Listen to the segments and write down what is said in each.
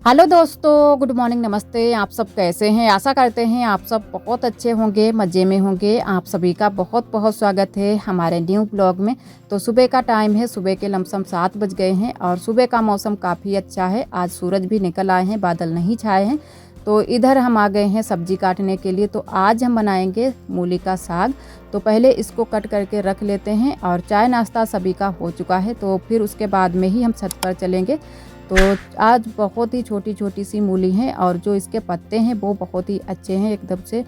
Hello दोस्तों, good morning, नमस्ते। आप सब कैसे हैं? आशा करते हैं आप सब बहुत अच्छे होंगे, मज़े में होंगे। आप सभी का बहुत बहुत स्वागत है हमारे न्यू ब्लॉग में। तो सुबह का टाइम है, सुबह के लमसम 7 बज गए हैं और सुबह का मौसम काफ़ी अच्छा है। आज सूरज भी निकल आए हैं, बादल नहीं छाए हैं। तो इधर हम आ गए हैं सब्जी काटने के लिए। तो आज हम बनाएंगे मूली का साग। तो पहले इसको कट करके रख लेते हैं और चाय नाश्ता सभी का हो चुका है, तो फिर उसके बाद में ही हम छत पर चलेंगे। तो आज बहुत ही छोटी छोटी सी मूली हैं और जो इसके पत्ते हैं वो बहुत ही अच्छे हैं, एकदम से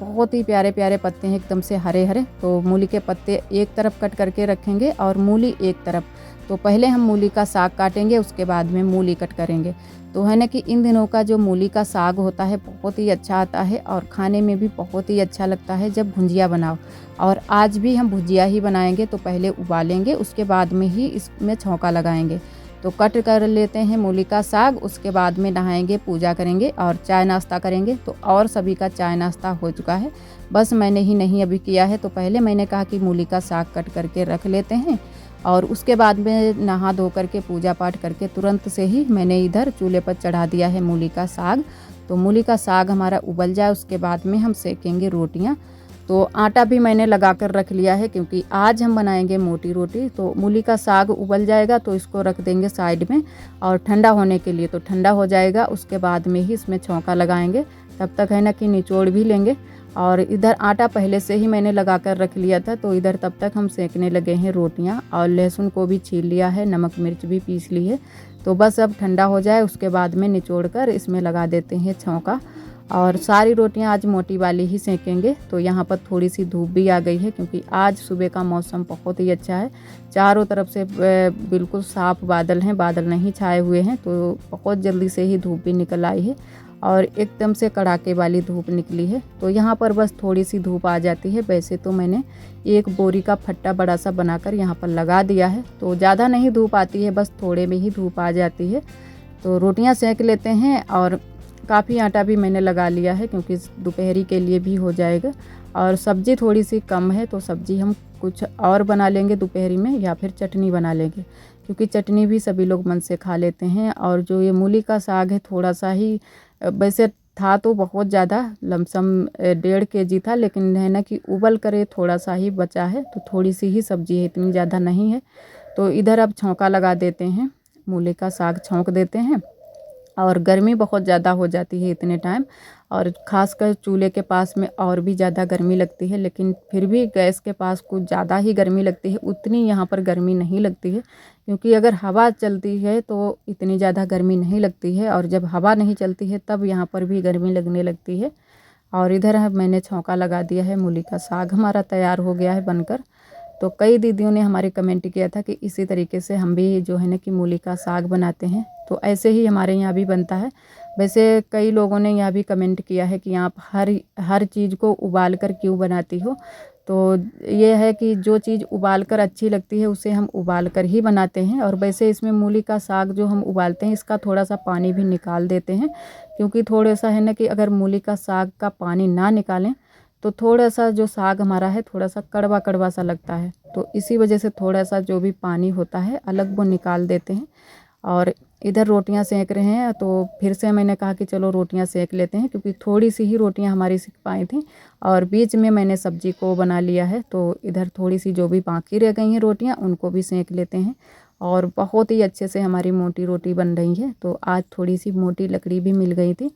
बहुत ही प्यारे प्यारे पत्ते हैं, एकदम से हरे हरे। तो मूली के पत्ते एक तरफ कट करके रखेंगे और मूली एक तरफ। तो पहले हम मूली का साग काटेंगे, उसके बाद में मूली कट करेंगे। तो है ना कि इन दिनों का जो मूली का साग होता है बहुत ही अच्छा आता है और खाने में भी बहुत ही अच्छा लगता है जब भुंजिया बनाओ। और आज भी हम भुजिया ही बनाएंगे। तो पहले उबालेंगे, उसके बाद में ही इसमें छौंका लगाएंगे। तो कट कर लेते हैं मूली का साग, उसके बाद में नहाएंगे, पूजा करेंगे और चाय नाश्ता करेंगे। तो और सभी का चाय नाश्ता हो चुका है, बस मैंने ही नहीं अभी किया है। तो पहले मैंने कहा कि मूली का साग कट करके रख लेते हैं और उसके बाद में नहा धो करके पूजा पाठ करके तुरंत से ही मैंने इधर चूल्हे पर चढ़ा दिया है मूली का साग। तो मूली का साग हमारा उबल जाए, उसके बाद में हम सेकेंगे रोटियाँ। तो आटा भी मैंने लगा कर रख लिया है क्योंकि आज हम बनाएंगे मोटी रोटी। तो मूली का साग उबल जाएगा तो इसको रख देंगे साइड में और ठंडा होने के लिए। तो ठंडा हो जाएगा उसके बाद में ही इसमें छौंका लगाएंगे। तब तक है ना कि निचोड़ भी लेंगे। और इधर आटा पहले से ही मैंने लगा कर रख लिया था। तो इधर तब तक हम सेकने लगे हैं रोटियाँ और लहसुन को भी छील लिया है, नमक मिर्च भी पीस ली है। तो बस अब ठंडा हो जाए उसके बाद में निचोड़ कर इसमें लगा देते हैं छौंका। और सारी रोटियां आज मोटी वाली ही सेकेंगे। तो यहाँ पर थोड़ी सी धूप भी आ गई है क्योंकि आज सुबह का मौसम बहुत ही अच्छा है। चारों तरफ से बिल्कुल साफ बादल हैं, बादल नहीं छाए हुए हैं। तो बहुत जल्दी से ही धूप भी निकल आई है और एकदम से कड़ाके वाली धूप निकली है। तो यहाँ पर बस थोड़ी सी धूप आ जाती है। वैसे तो मैंने एक बोरी का फट्टा बड़ा सा बनाकर यहाँ पर लगा दिया है, तो ज़्यादा नहीं धूप आती है, बस थोड़े में ही धूप आ जाती है। तो रोटियाँ सेक लेते हैं और काफ़ी आटा भी मैंने लगा लिया है क्योंकि दोपहरी के लिए भी हो जाएगा। और सब्ज़ी थोड़ी सी कम है तो सब्ज़ी हम कुछ और बना लेंगे दोपहरी में, या फिर चटनी बना लेंगे क्योंकि चटनी भी सभी लोग मन से खा लेते हैं। और जो ये मूली का साग है थोड़ा सा ही, वैसे था तो बहुत ज़्यादा, लमसम 1.5 kg था, लेकिन है ना कि उबल करे थोड़ा सा ही बचा है। तो थोड़ी सी ही सब्ज़ी है, इतनी ज़्यादा नहीं है। तो इधर अब छौंका लगा देते हैं, मूली का साग छौंक देते हैं। और गर्मी बहुत ज़्यादा हो जाती है इतने टाइम, और ख़ासकर चूल्हे के पास में और भी ज़्यादा गर्मी लगती है। लेकिन फिर भी गैस के पास कुछ ज़्यादा ही गर्मी लगती है, उतनी यहाँ पर गर्मी नहीं लगती है क्योंकि अगर हवा चलती है तो इतनी ज़्यादा गर्मी नहीं लगती है, और जब हवा नहीं चलती है तब यहाँ पर भी गर्मी लगने लगती है। और इधर मैंने छौंका लगा दिया है, मूली का साग हमारा तैयार हो गया है बनकर। तो कई दीदियों ने हमारे कमेंट किया था कि इसी तरीके से हम भी जो है ना कि मूली का साग बनाते हैं। तो ऐसे ही हमारे यहाँ भी बनता है। वैसे कई लोगों ने यहाँ भी कमेंट किया है कि आप हर चीज़ को उबाल कर क्यों बनाती हो। तो ये है कि जो चीज़ उबाल कर अच्छी लगती है उसे हम उबाल कर ही बनाते हैं। और वैसे इसमें मूली का साग जो हम उबालते हैं इसका थोड़ा सा पानी भी निकाल देते हैं, क्योंकि थोड़ा सा है ना कि अगर मूली का साग का पानी ना निकालें तो थोड़ा सा जो साग हमारा है थोड़ा सा कड़वा कड़वा सा लगता है। तो इसी वजह से थोड़ा सा जो भी पानी होता है अलग वो निकाल देते हैं। और इधर रोटियां सेक रहे हैं, तो फिर से मैंने कहा कि चलो रोटियां सेक लेते हैं क्योंकि थोड़ी सी ही रोटियां हमारी सिक पाई थी और बीच में मैंने सब्जी को बना लिया है। तो इधर थोड़ी सी जो भी बाकी रह गई हैं रोटियां उनको भी सेक लेते हैं। और बहुत ही अच्छे से हमारी मोटी रोटी बन रही है। तो आज थोड़ी सी मोटी लकड़ी भी मिल गई थी।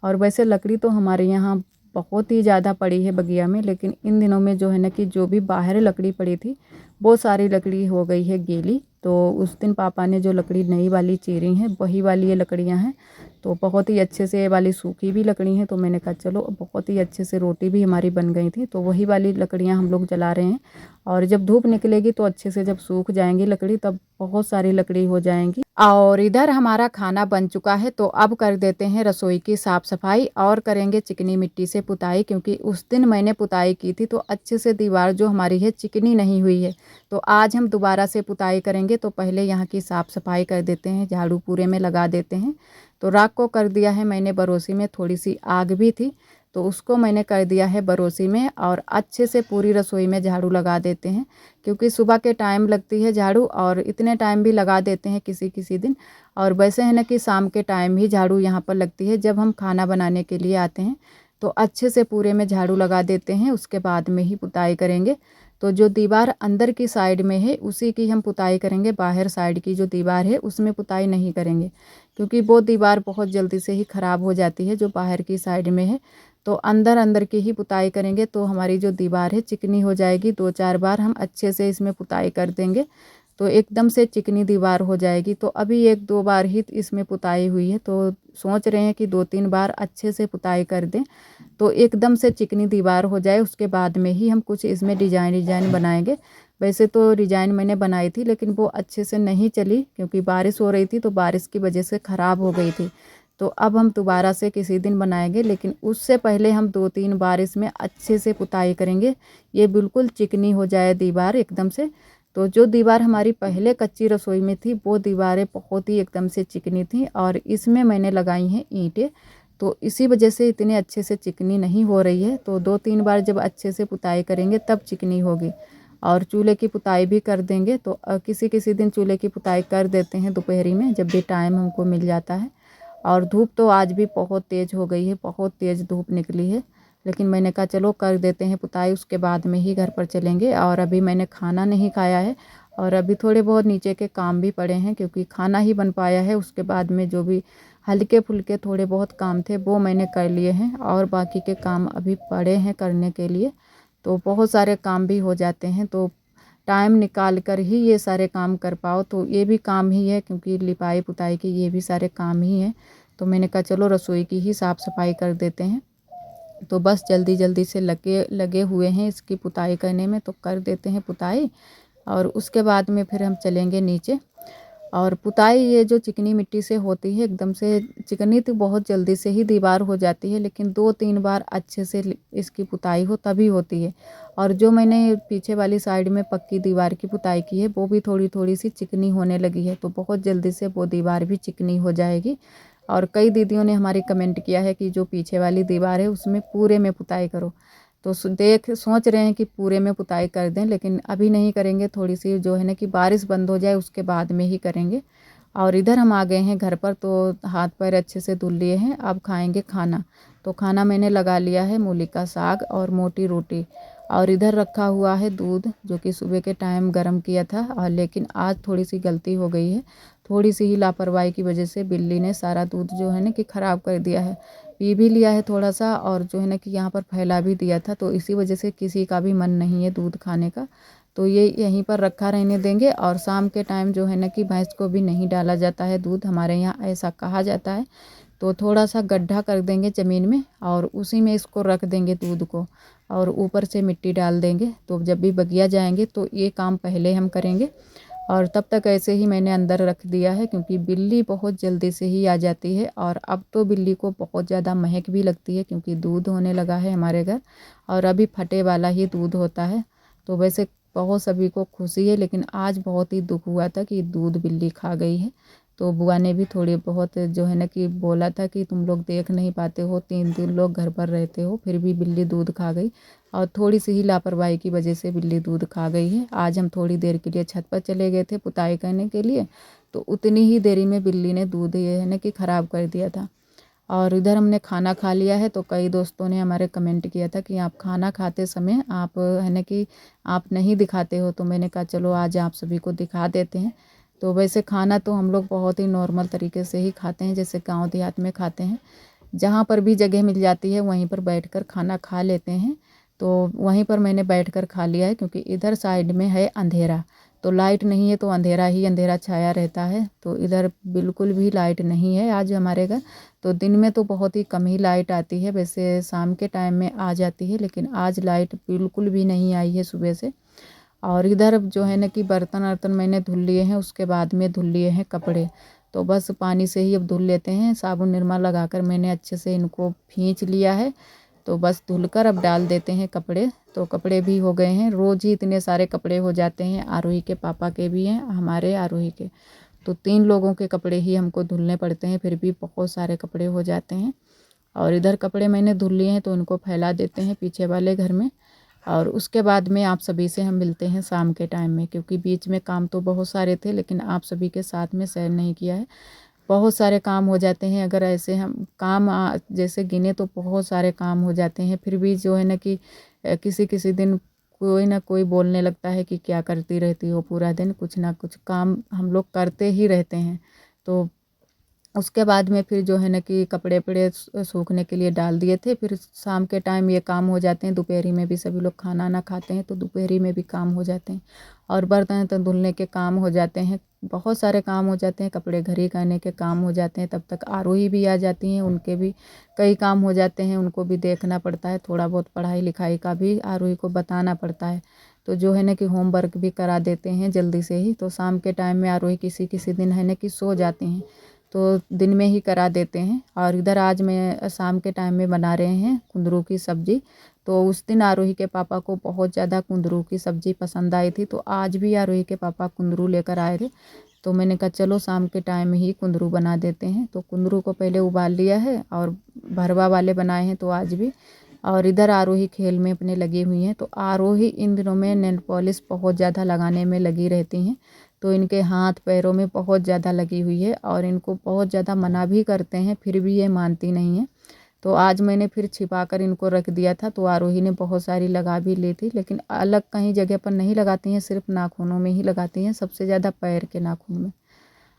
और वैसे लकड़ी तो हमारे यहाँ बहुत ही ज़्यादा पड़ी है बगिया में, लेकिन इन दिनों में जो है ना कि जो भी बाहर लकड़ी पड़ी थी वो सारी लकड़ी हो गई है गीली। तो उस दिन पापा ने जो लकड़ी नई वाली चीरी हैं वही वाली ये लकड़ियाँ हैं। तो बहुत ही अच्छे से ये वाली सूखी भी लकड़ी हैं। तो मैंने कहा चलो, बहुत ही अच्छे से रोटी भी हमारी बन गई थी, तो वही वाली लकड़ियाँ हम लोग जला रहे हैं। और जब धूप निकलेगी तो अच्छे से जब सूख जाएंगी लकड़ी तब बहुत सारी लकड़ी हो जाएंगी। और इधर हमारा खाना बन चुका है, तो अब कर देते हैं रसोई की साफ़ सफाई और करेंगे चिकनी मिट्टी से पुताई, क्योंकि उस दिन मैंने पुताई की थी तो अच्छे से दीवार जो हमारी है चिकनी नहीं हुई है। तो आज हम दोबारा से पुताई करेंगे। तो पहले यहाँ की साफ़ सफाई कर देते हैं, झाड़ू पूरे में लगा देते हैं। तो राख को कर दिया है मैंने बरोसी में, थोड़ी सी आग भी थी तो उसको मैंने कर दिया है बरोसी में। और अच्छे से पूरी रसोई में झाड़ू लगा देते हैं, क्योंकि सुबह के टाइम लगती है झाड़ू और इतने टाइम भी लगा देते हैं किसी किसी दिन। और वैसे है ना कि शाम के टाइम ही झाड़ू यहाँ पर लगती है। जब हम खाना बनाने के लिए आते हैं तो अच्छे से पूरे में झाड़ू लगा देते हैं, उसके बाद में ही पुताई करेंगे। तो जो दीवार अंदर की साइड में है उसी की हम पुताई करेंगे, बाहर साइड की जो दीवार है उसमें पुताई नहीं करेंगे, क्योंकि वो दीवार बहुत जल्दी से ही ख़राब हो जाती है जो बाहर की साइड में है। तो अंदर अंदर की ही पुताई करेंगे तो हमारी जो दीवार है चिकनी हो जाएगी। 2-4 बार हम अच्छे से इसमें पुताई कर देंगे तो एकदम से चिकनी दीवार हो जाएगी। तो अभी 1-2 बार ही इसमें पुताई हुई है, तो सोच रहे हैं कि 2-3 बार अच्छे से पुताई कर दें तो एकदम से चिकनी दीवार हो जाए। उसके बाद में ही हम कुछ इसमें डिजाइन बनाएंगे। वैसे तो डिजाइन मैंने बनाई थी लेकिन वो अच्छे से नहीं चली, क्योंकि बारिश हो रही थी तो बारिश की वजह से ख़राब हो गई थी। तो अब हम दोबारा से किसी दिन बनाएंगे, लेकिन उससे पहले हम 2-3 बार इसमें अच्छे से पुताई करेंगे, ये बिल्कुल चिकनी हो जाए दीवार एकदम से। तो जो दीवार हमारी पहले कच्ची रसोई में थी वो दीवारें बहुत ही एकदम से चिकनी थी, और इसमें मैंने लगाई हैं ईंटें, तो इसी वजह से इतने अच्छे से चिकनी नहीं हो रही है। तो 2-3 बार जब अच्छे से पुताई करेंगे तब चिकनी होगी। और चूल्हे की पुताई भी कर देंगे। तो किसी किसी दिन चूल्हे की पुताई कर देते हैं दोपहरी में, जब भी टाइम हमको मिल जाता है। और धूप तो आज भी बहुत तेज़ हो गई है, बहुत तेज़ धूप निकली है, लेकिन मैंने कहा चलो कर देते हैं पुताई, उसके बाद में ही घर पर चलेंगे। और अभी मैंने खाना नहीं खाया है, और अभी थोड़े बहुत नीचे के काम भी पड़े हैं, क्योंकि खाना ही बन पाया है। उसके बाद में जो भी हल्के फुल्के थोड़े बहुत काम थे वो मैंने कर लिए हैं, और बाकी के काम अभी पड़े हैं करने के लिए। तो बहुत सारे काम भी हो जाते हैं, तो टाइम निकाल कर ही ये सारे काम कर पाओ तो ये भी काम ही है, क्योंकि लिपाई पुताई की ये भी सारे काम ही हैं। तो मैंने कहा चलो रसोई की ही साफ़ सफाई कर देते हैं। तो बस जल्दी जल्दी से लगे हुए हैं इसकी पुताई करने में, तो कर देते हैं पुताई, और उसके बाद में फिर हम चलेंगे नीचे। और पुताई ये जो चिकनी मिट्टी से होती है, एकदम से चिकनी तो बहुत जल्दी से ही दीवार हो जाती है, लेकिन 2-3 बार अच्छे से इसकी पुताई हो तभी होती है। और जो मैंने पीछे वाली साइड में पक्की दीवार की पुताई की है वो भी थोड़ी थोड़ी सी चिकनी होने लगी है, तो बहुत जल्दी से वो दीवार भी चिकनी हो जाएगी। और कई दीदियों ने हमारी कमेंट किया है कि जो पीछे वाली दीवार है उसमें पूरे में पुताई करो, तो सोच रहे हैं कि पूरे में पुताई कर दें, लेकिन अभी नहीं करेंगे, थोड़ी सी जो है ना कि बारिश बंद हो जाए उसके बाद में ही करेंगे। और इधर हम आ गए हैं घर पर, तो हाथ पैर अच्छे से धुल लिए हैं, अब खाएंगे खाना। तो खाना मैंने लगा लिया है मूली का साग और मोटी रोटी, और इधर रखा हुआ है दूध, जो कि सुबह के टाइम गर्म किया था। और लेकिन आज थोड़ी सी गलती हो गई है, थोड़ी सी ही लापरवाही की वजह से बिल्ली ने सारा दूध जो है ना कि ख़राब कर दिया है। पी भी लिया है थोड़ा सा, और जो है ना कि यहाँ पर फैला भी दिया था, तो इसी वजह से किसी का भी मन नहीं है दूध खाने का। तो ये यहीं पर रखा रहने देंगे। और शाम के टाइम जो है ना कि भैंस को भी नहीं डाला जाता है दूध, हमारे यहाँ ऐसा कहा जाता है। तो थोड़ा सा गड्ढा कर देंगे ज़मीन में, और उसी में इसको रख देंगे दूध को, और ऊपर से मिट्टी डाल देंगे। तो जब भी बगिया जाएंगे तो ये काम पहले हम करेंगे। और तब तक ऐसे ही मैंने अंदर रख दिया है, क्योंकि बिल्ली बहुत जल्दी से ही आ जाती है। और अब तो बिल्ली को बहुत ज़्यादा महक भी लगती है, क्योंकि दूध होने लगा है हमारे घर, और अभी फटे वाला ही दूध होता है। तो वैसे बहुत सभी को खुशी है, लेकिन आज बहुत ही दुख हुआ था कि दूध बिल्ली खा गई है। तो बुआ ने भी थोड़ी बहुत जो है ना कि बोला था कि तुम लोग देख नहीं पाते हो, 3 दिन लोग घर पर रहते हो, फिर भी बिल्ली दूध खा गई। और थोड़ी सी ही लापरवाही की वजह से बिल्ली दूध खा गई है। आज हम थोड़ी देर के लिए छत पर चले गए थे पुताई करने के लिए, तो उतनी ही देरी में बिल्ली ने दूध ये है ना कि ख़राब कर दिया था। और इधर हमने खाना खा लिया है। तो कई दोस्तों ने हमारे कमेंट किया था कि आप खाना खाते समय आप है ना कि आप नहीं दिखाते हो, तो मैंने कहा चलो आज आप सभी को दिखा देते हैं। तो वैसे खाना तो हम लोग बहुत ही नॉर्मल तरीके से ही खाते हैं, जैसे गांव देहात में खाते हैं। जहाँ पर भी जगह मिल जाती है वहीं पर बैठकर खाना खा लेते हैं। तो वहीं पर मैंने बैठकर खा लिया है, क्योंकि इधर साइड में है अंधेरा, तो लाइट नहीं है तो अंधेरा ही अंधेरा छाया रहता है। तो इधर बिल्कुल भी लाइट नहीं है आज हमारे घर। तो दिन में तो बहुत ही कम ही लाइट आती है, वैसे शाम के टाइम में आ जाती है, लेकिन आज लाइट बिल्कुल भी नहीं आई है सुबह से। और इधर जो है ना कि बर्तन वर्तन मैंने धुल लिए हैं, उसके बाद में धुल लिए हैं कपड़े। तो बस पानी से ही अब धुल लेते हैं, साबुन निरमा लगाकर मैंने अच्छे से इनको खींच लिया है। तो बस धुलकर अब डाल देते हैं कपड़े। तो कपड़े भी हो गए हैं, रोज़ ही इतने सारे कपड़े हो जाते हैं, आरोही के पापा के भी हैं, हमारे आरोही के। तो 3 लोगों के कपड़े ही हमको धुलने पड़ते हैं, फिर भी बहुत सारे कपड़े हो जाते हैं। और इधर कपड़े मैंने धुल लिए हैं, तो इनको फैला देते हैं पीछे वाले घर में। और उसके बाद में आप सभी से हम मिलते हैं शाम के टाइम में, क्योंकि बीच में काम तो बहुत सारे थे लेकिन आप सभी के साथ में शेयर नहीं किया है। बहुत सारे काम हो जाते हैं, अगर ऐसे हम काम जैसे गिने तो बहुत सारे काम हो जाते हैं, फिर भी जो है ना कि किसी किसी दिन कोई ना कोई बोलने लगता है कि क्या करती रहती हो पूरा दिन, कुछ ना कुछ काम हम लोग करते ही रहते हैं। तो उसके बाद में फिर जो है ना कि कपड़े वपड़े सूखने के लिए डाल दिए थे, फिर शाम के टाइम ये काम हो जाते हैं। दोपहरी में भी सभी लोग खाना ना खाते हैं तो दोपहरी में भी काम हो जाते हैं, और बर्तन तो धुलने के काम हो जाते हैं, बहुत सारे काम हो जाते हैं, कपड़े घड़ी करने के काम हो जाते हैं। तब तक आरोही भी आ जाती हैं, उनके भी कई काम हो जाते हैं, उनको भी देखना पड़ता है, थोड़ा बहुत पढ़ाई लिखाई का भी आरोही को बताना पड़ता है। तो जो है ना कि होमवर्क भी करा देते हैं जल्दी से ही। तो शाम के टाइम में आरोही किसी किसी दिन है ना कि सो जाती हैं, तो दिन में ही करा देते हैं। और इधर आज मैं शाम के टाइम में बना रहे हैं कुंदरू की सब्ज़ी। तो उस दिन आरोही के पापा को बहुत ज़्यादा कुंदरू की सब्ज़ी पसंद आई थी, तो आज भी आरोही के पापा कुंदरू लेकर आए थे। तो मैंने कहा चलो शाम के टाइम में ही कुंदरू बना देते हैं। तो कुंदरू को पहले उबाल लिया है और भरवा वाले बनाए हैं तो आज भी। और इधर आरोही खेल में अपने लगी हुई हैं। तो आरोही इन दिनों में नेल पॉलिश बहुत ज़्यादा लगाने में लगी रहती हैं, तो इनके हाथ पैरों में बहुत ज़्यादा लगी हुई है, और इनको बहुत ज़्यादा मना भी करते हैं फिर भी ये मानती नहीं है। तो आज मैंने फिर छिपा कर इनको रख दिया था, तो आरोही ने बहुत सारी लगा भी ली थी, लेकिन अलग कहीं जगह पर नहीं लगाती हैं, सिर्फ नाखूनों में ही लगाती हैं, सबसे ज़्यादा पैर के नाखून में।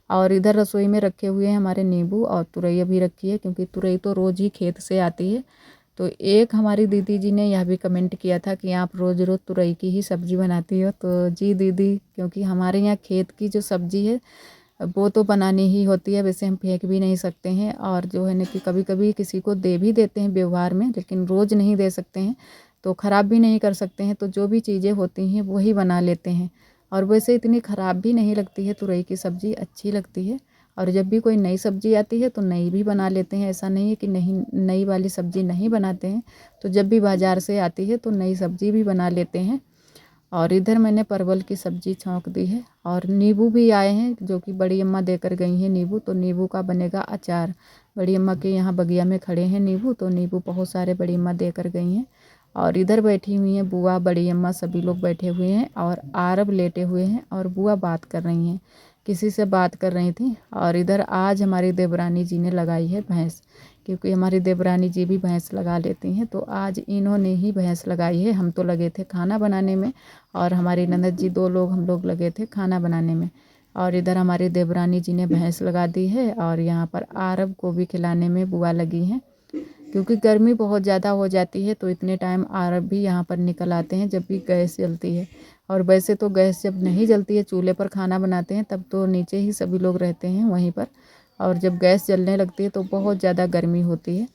और इधर रसोई में रखे हुए हैं हमारे नींबू, और तुरई भी रखी है, क्योंकि तुरई तो रोज़ ही खेत से आती है। तो एक हमारी दीदी जी ने यह भी कमेंट किया था कि आप रोज़ रोज़ तुरई की ही सब्ज़ी बनाती हो। तो जी दीदी, क्योंकि हमारे यहाँ खेत की जो सब्ज़ी है वो तो बनानी ही होती है, वैसे हम फेंक भी नहीं सकते हैं, और जो है ना कि कभी कभी किसी को दे भी देते हैं व्यवहार में, लेकिन रोज़ नहीं दे सकते हैं, तो ख़राब भी नहीं कर सकते हैं। तो जो भी चीज़ें होती हैं वही बना लेते हैं, और वैसे इतनी ख़राब भी नहीं लगती है तुरई की सब्ज़ी, अच्छी लगती है। और जब भी कोई नई सब्ज़ी आती है तो नई भी बना लेते हैं, ऐसा नहीं है कि नहीं नई वाली सब्ज़ी नहीं बनाते हैं। तो जब भी बाज़ार से आती है तो नई सब्ज़ी भी बना लेते हैं। और इधर मैंने परवल की सब्ज़ी छौंक दी है, और नींबू भी आए हैं जो कि बड़ी अम्मा देकर गई हैं नींबू, तो नींबू का बनेगा अचार। बड़ी अम्मा के यहाँ बगिया में खड़े हैं नींबू, तो नींबू बहुत सारे बड़ी अम्मा देकर गई हैं। और इधर बैठी हुई हैं बुआ, बड़ी अम्मा, सभी लोग बैठे हुए हैं, और आरब लेटे हुए हैं, और बुआ बात कर रही हैं, किसी से बात कर रही थी। और इधर आज हमारी देवरानी जी ने लगाई है भैंस, क्योंकि हमारी देवरानी जी भी भैंस लगा लेती हैं, तो आज इन्होंने ही भैंस लगाई है। हम तो लगे थे खाना बनाने में, और हमारी ननद जी 2 लोग हम लोग लगे थे खाना बनाने में। और इधर हमारी देवरानी जी ने भैंस लगा दी है, और यहाँ पर आरब को भी खिलाने में बुआ लगी हैं, क्योंकि गर्मी बहुत ज़्यादा हो जाती है। तो इतने टाइम आरब भी यहाँ पर निकल आते हैं जब भी गैस जलती है। और वैसे तो गैस जब नहीं जलती है, चूल्हे पर खाना बनाते हैं, तब तो नीचे ही सभी लोग रहते हैं वहीं पर, और जब गैस जलने लगती है तो बहुत ज़्यादा गर्मी होती है।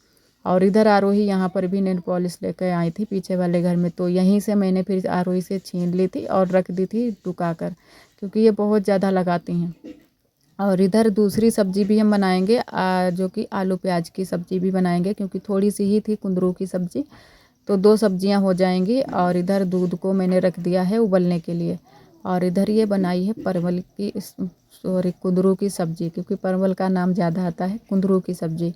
और इधर आरोही यहाँ पर भी नेल पॉलिश लेकर आई थी पीछे वाले घर में, तो यहीं से मैंने फिर आरोही से छीन ली थी और रख दी थी दुका कर, क्योंकि ये बहुत ज़्यादा लगाती हैं। और इधर दूसरी सब्ज़ी भी हम बनाएंगे, जो कि आलू प्याज की सब्ज़ी भी बनाएंगे, क्योंकि थोड़ी सी ही थी कुंदरू की सब्ज़ी, तो 2 सब्जियां हो जाएंगी। और इधर दूध को मैंने रख दिया है उबलने के लिए। और इधर ये बनाई है परवल की सॉरी कुंदरू की सब्ज़ी, क्योंकि परवल का नाम ज़्यादा आता है, कुंदरू की सब्ज़ी।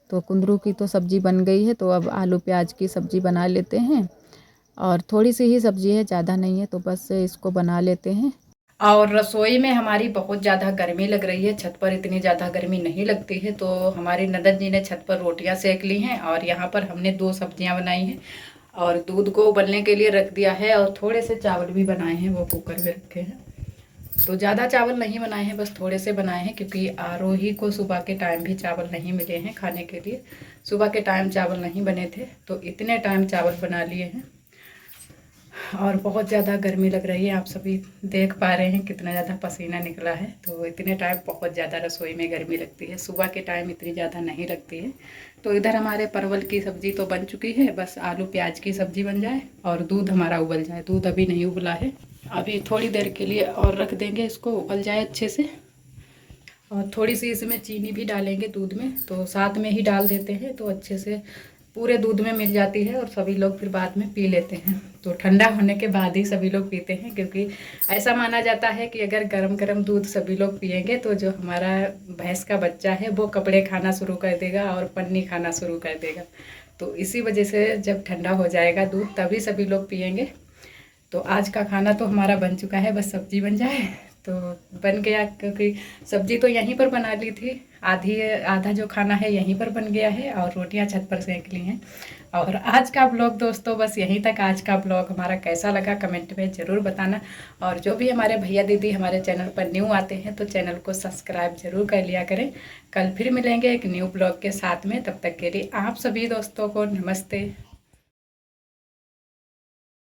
तो कुंदरू की तो सब्ज़ी बन गई है, तो अब आलू प्याज की सब्ज़ी बना लेते हैं। और थोड़ी सी ही सब्ज़ी है, ज़्यादा नहीं है, तो बस इसको बना लेते हैं। और रसोई में हमारी बहुत ज़्यादा गर्मी लग रही है, छत पर इतनी ज़्यादा गर्मी नहीं लगती है। तो हमारी ननद जी ने छत पर रोटियां सेक ली हैं, और यहाँ पर हमने 2 सब्जियां बनाई हैं, और दूध को उबलने के लिए रख दिया है, और थोड़े से चावल भी बनाए हैं, वो कुकर में रखे हैं। तो ज़्यादा चावल नहीं बनाए हैं, बस थोड़े से बनाए हैं, क्योंकि आरोही को सुबह के टाइम भी चावल नहीं मिले हैं खाने के लिए। सुबह के टाइम चावल नहीं बने थे, तो इतने टाइम चावल बना लिए हैं। और बहुत ज़्यादा गर्मी लग रही है, आप सभी देख पा रहे हैं कितना ज़्यादा पसीना निकला है। तो इतने टाइम बहुत ज़्यादा रसोई में गर्मी लगती है, सुबह के टाइम इतनी ज़्यादा नहीं लगती है। तो इधर हमारे परवल की सब्ज़ी तो बन चुकी है, बस आलू प्याज की सब्ज़ी बन जाए और दूध हमारा उबल जाए। दूध अभी नहीं उबला है, अभी थोड़ी देर के लिए और रख देंगे इसको, उबल जाए अच्छे से। और थोड़ी सी इसमें चीनी भी डालेंगे दूध में, तो साथ में ही डाल देते हैं, तो अच्छे से पूरे दूध में मिल जाती है, और सभी लोग फिर बाद में पी लेते हैं। तो ठंडा होने के बाद ही सभी लोग पीते हैं, क्योंकि ऐसा माना जाता है कि अगर गरम गरम दूध सभी लोग पिएंगे तो जो हमारा भैंस का बच्चा है वो कपड़े खाना शुरू कर देगा और पन्नी खाना शुरू कर देगा। तो इसी वजह से जब ठंडा हो जाएगा दूध तभी सभी लोग पियेंगे। तो आज का खाना तो हमारा बन चुका है, बस सब्जी बन जाए तो बन गया, क्योंकि सब्जी तो यहीं पर बना ली थी, आधा जो खाना है यहीं पर बन गया है और रोटियां छत पर सेंक ली हैं। और आज का ब्लॉग दोस्तों बस यहीं तक। आज का ब्लॉग हमारा कैसा लगा कमेंट में ज़रूर बताना। और जो भी हमारे भैया दीदी हमारे चैनल पर न्यू आते हैं तो चैनल को सब्सक्राइब जरूर कर लिया करें। कल फिर मिलेंगे एक न्यू ब्लॉग के साथ में, तब तक के लिए आप सभी दोस्तों को नमस्ते।